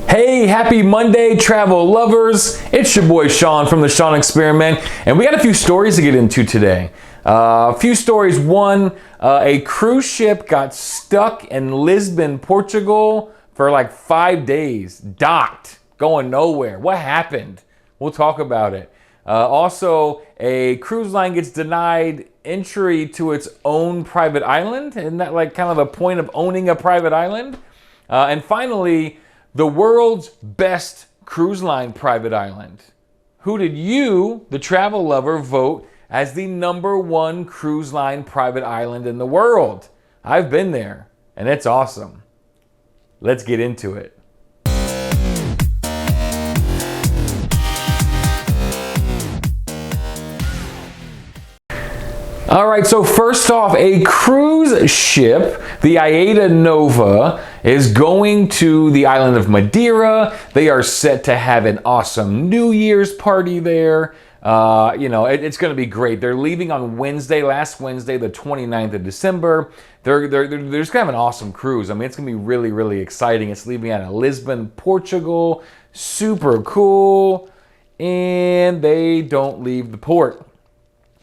Hey, happy Monday, travel lovers. It's your boy Sean from the Sean Experiment, and we got a few stories to get into today. A few stories. One, a cruise ship got stuck in Lisbon, Portugal for like 5 days, docked, going nowhere. What happened? We'll talk about it. Also, a cruise line gets denied entry to its own private island. Isn't that like kind of the point of owning a private island? And finally, the world's best cruise line private island. Who did you, the travel lover, vote as the #1 cruise line private island in the world? I've been there, and it's awesome. Let's get into it. All right, so first off, a cruise ship, the AIDAnova, is going to the island of Madeira. They are set to have an awesome New Year's party there. It's going to be great. They're leaving on last Wednesday, the 29th of December. They're just going to have an awesome cruise. I mean, it's going to be really, really exciting. It's leaving out of Lisbon, Portugal. Super cool. And they don't leave the port.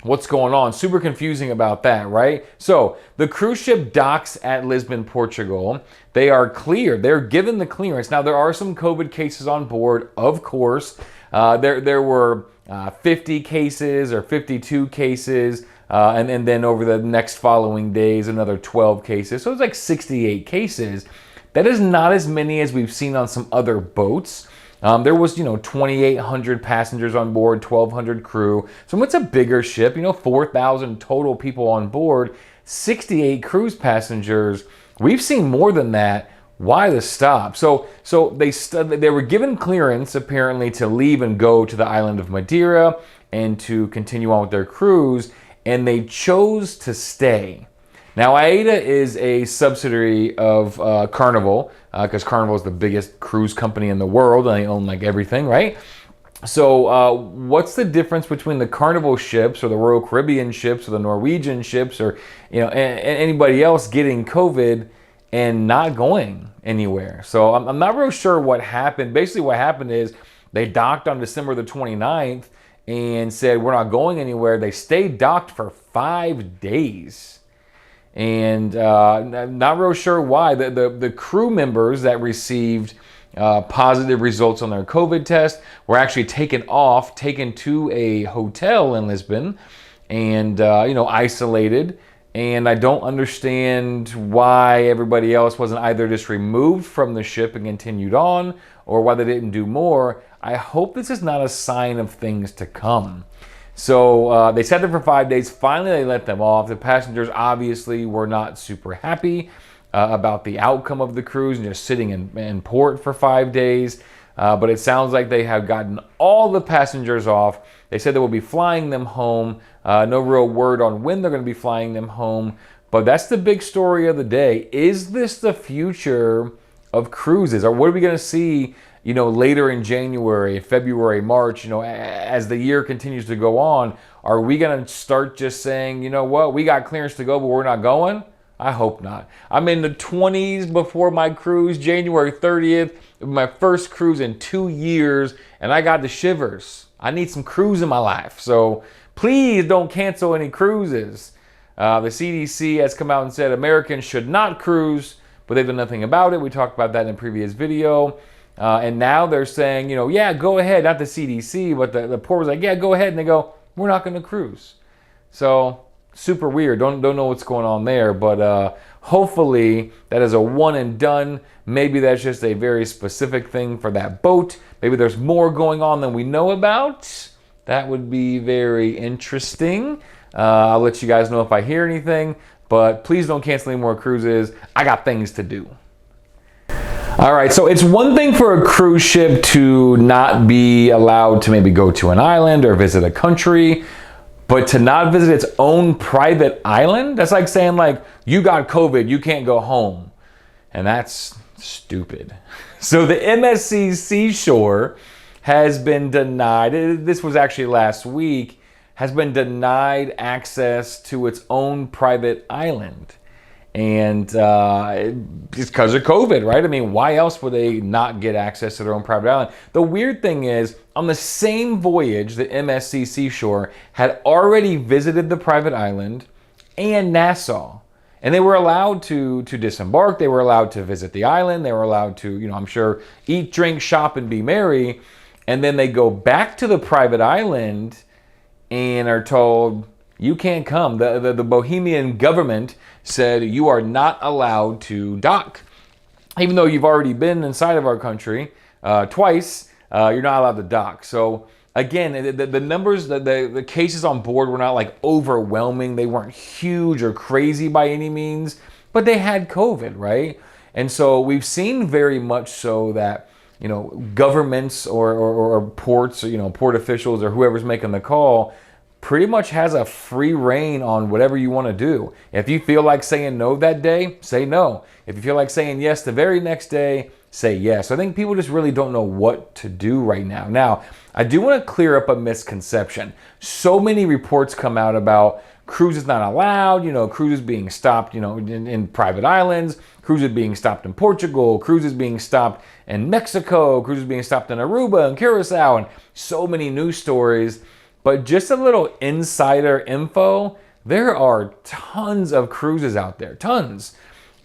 What's going on? Super confusing about that, right? So the cruise ship docks at Lisbon, Portugal. They are cleared. They're given the clearance. Now, there are some COVID cases on board, of course. There were 50 cases or 52 cases, and then over the next following days, another 12 cases. So it's like 68 cases. That is not as many as we've seen on some other boats. There was, 2,800 passengers on board, 1,200 crew. So it's a bigger ship, 4,000 total people on board, 68 cruise passengers. We've seen more than that. Why the stop? So they were given clearance apparently to leave and go to the island of Madeira and to continue on with their cruise, and they chose to stay. Now, Aida is a subsidiary of Carnival, because Carnival is the biggest cruise company in the world, and they own like everything, right? So what's the difference between the Carnival ships or the Royal Caribbean ships or the Norwegian ships or anybody else getting COVID and not going anywhere? So I'm not real sure what happened. Basically, what happened is they docked on December the 29th and said, we're not going anywhere. They stayed docked for 5 days. And not real sure why. The crew members that received positive results on their COVID test were actually taken to a hotel in Lisbon and isolated. And I don't understand why everybody else wasn't either just removed from the ship and continued on, or why they didn't do more. I hope this is not a sign of things to come. So they sat there for 5 days. Finally, they let them off. The passengers obviously were not super happy about the outcome of the cruise and just sitting in port for 5 days. But it sounds like they have gotten all the passengers off. They said they will be flying them home. No real word on when they're going to be flying them home. But that's the big story of the day. Is this the future of cruises? Or what are we going to see later in January, February, March, as the year continues to go on? Are we going to start just saying, what, we got clearance to go, but we're not going? I hope not. I'm in the 20s before my cruise, January 30th, my first cruise in 2 years, and I got the shivers. I need some cruise in my life. So please don't cancel any cruises. The CDC has come out and said Americans should not cruise, but they've done nothing about it. We talked about that in a previous video. And now they're saying, yeah, go ahead. Not the CDC, but the port was like, yeah, go ahead. And they go, we're not going to cruise. So super weird. Don't know what's going on there. But hopefully that is a one and done. Maybe that's just a very specific thing for that boat. Maybe there's more going on than we know about. That would be very interesting. I'll let you guys know if I hear anything. But please don't cancel any more cruises. I got things to do. All right, so it's one thing for a cruise ship to not be allowed to maybe go to an island or visit a country, but to not visit its own private island, that's like saying you got COVID, you can't go home. And that's stupid. So the MSC Seashore has been denied, this was actually last week, has been denied access to its own private island. And it's because of COVID, right? I mean, why else would they not get access to their own private island? The weird thing is, on the same voyage, the MSC Seashore had already visited the private island and Nassau. And they were allowed to disembark. They were allowed to visit the island. They were allowed to, I'm sure, eat, drink, shop, and be merry. And then they go back to the private island and are told, you can't come. The Bohemian government said you are not allowed to dock. Even though you've already been inside of our country twice, you're not allowed to dock. So again, the numbers, the cases on board were not like overwhelming. They weren't huge or crazy by any means, but they had COVID, right? And so we've seen very much so that, governments or ports, port officials or whoever's making the call pretty much has a free reign on whatever you want to do. If you feel like saying no that day, say no. If you feel like saying yes the very next day, say yes. I think people just really don't know what to do right now. Now, I do want to clear up a misconception. So many reports come out about cruises not allowed, cruises being stopped, in private islands, cruises being stopped in Portugal, cruises being stopped in Mexico, cruises being stopped in Aruba and Curacao, and so many news stories. But just a little insider info, there are tons of cruises out there, tons.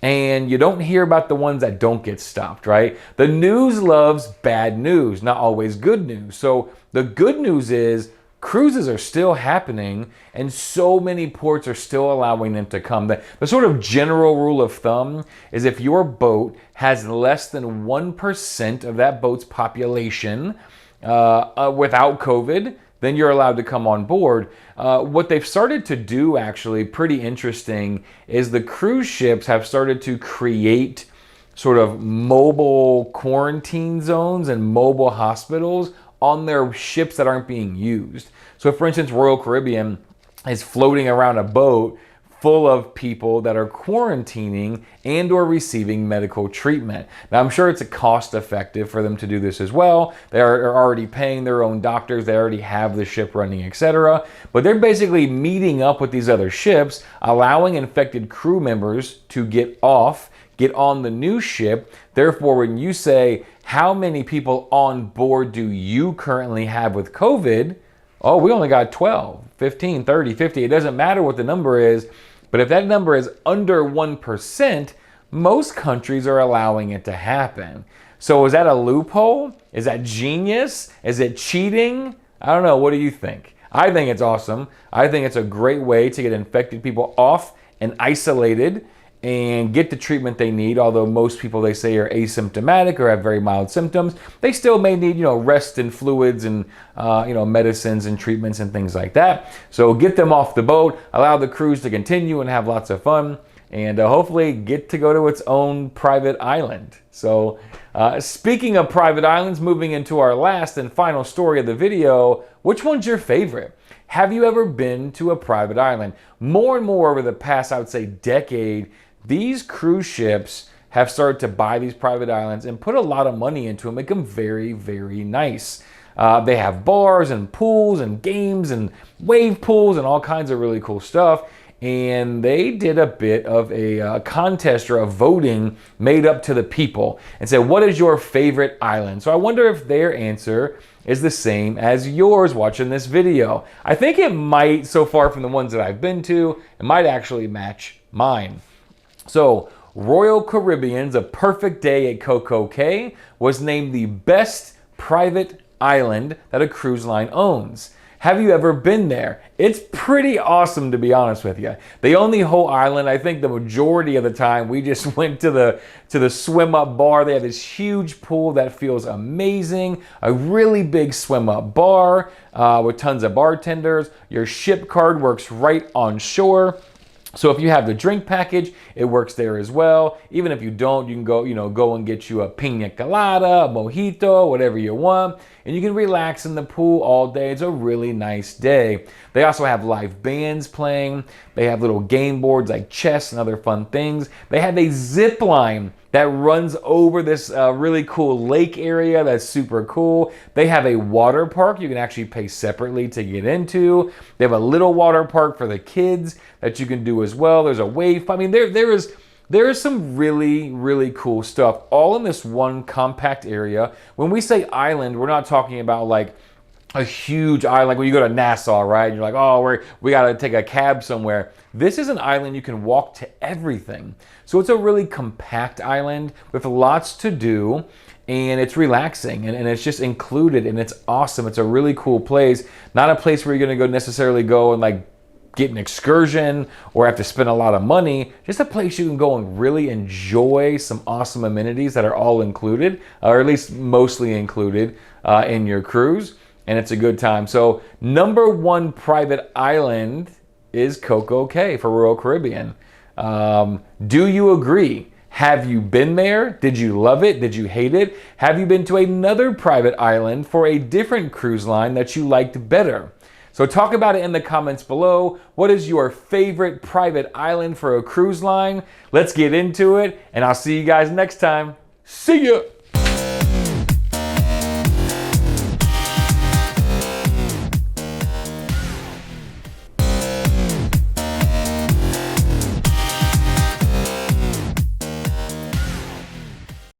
And you don't hear about the ones that don't get stopped, right? The news loves bad news, not always good news. So the good news is cruises are still happening and so many ports are still allowing them to come. The sort of general rule of thumb is if your boat has less than 1% of that boat's population without COVID, then you're allowed to come on board. What they've started to do, actually, pretty interesting, is the cruise ships have started to create sort of mobile quarantine zones and mobile hospitals on their ships that aren't being used. So for instance, Royal Caribbean is floating around a boat full of people that are quarantining and or receiving medical treatment. Now, I'm sure it's cost effective for them to do this as well. They are already paying their own doctors. They already have the ship running, etc. But they're basically meeting up with these other ships, allowing infected crew members to get on the new ship. Therefore, when you say, how many people on board do you currently have with COVID? Oh, we only got 12, 15, 30, 50. It doesn't matter what the number is. But if that number is under 1%, most countries are allowing it to happen. So is that a loophole? Is that genius? Is it cheating? I don't know. What do you think? I think it's awesome. I think it's a great way to get infected people off and isolated and get the treatment they need. Although most people, they say, are asymptomatic or have very mild symptoms, they still may need, rest and fluids and, medicines and treatments and things like that. So get them off the boat, allow the cruise to continue and have lots of fun, and hopefully get to go to its own private island. So speaking of private islands, moving into our last and final story of the video, which one's your favorite? Have you ever been to a private island? More and more over the past, I would say, decade, these cruise ships have started to buy these private islands and put a lot of money into them, make them very, very nice. They have bars and pools and games and wave pools and all kinds of really cool stuff. And they did a bit of a contest or a voting made up to the people and said, what is your favorite island? So I wonder if their answer is the same as yours watching this video. I think it might, so far from the ones that I've been to, it might actually match mine. So Royal Caribbean's A Perfect Day at Coco Cay was named the best private island that a cruise line owns. Have you ever been there? It's pretty awesome, to be honest with you. They own the whole island. I think the majority of the time we just went to the swim up bar. They have this huge pool that feels amazing. A really big swim up bar with tons of bartenders. Your ship card works right on shore. So if you have the drink package, it works there as well. Even if you don't, you can go and get you a pina colada, a mojito, whatever you want. And you can relax in the pool all day. It's a really nice day. They also have live bands playing. They have little game boards like chess and other fun things. They have a zip line that runs over this really cool lake area that's super cool. They have a water park you can actually pay separately to get into. They have a little water park for the kids that you can do as well. There's a wave. I mean, there is some really, really cool stuff all in this one compact area. When we say island, we're not talking about like a huge island, like when you go to Nassau, right? And you're like, oh, we got to take a cab somewhere. This is an island you can walk to everything. So it's a really compact island with lots to do, and it's relaxing, and it's just included, and it's awesome. It's a really cool place. Not a place where you're going to go necessarily go and like get an excursion or have to spend a lot of money. Just a place you can go and really enjoy some awesome amenities that are all included, or at least mostly included in your cruise. And it's a good time. So #1 private island is Coco Cay for Royal Caribbean. Do you agree? Have you been there? Did you love it? Did you hate it? Have you been to another private island for a different cruise line that you liked better? So talk about it in the comments below. What is your favorite private island for a cruise line? Let's get into it, and I'll see you guys next time. See ya!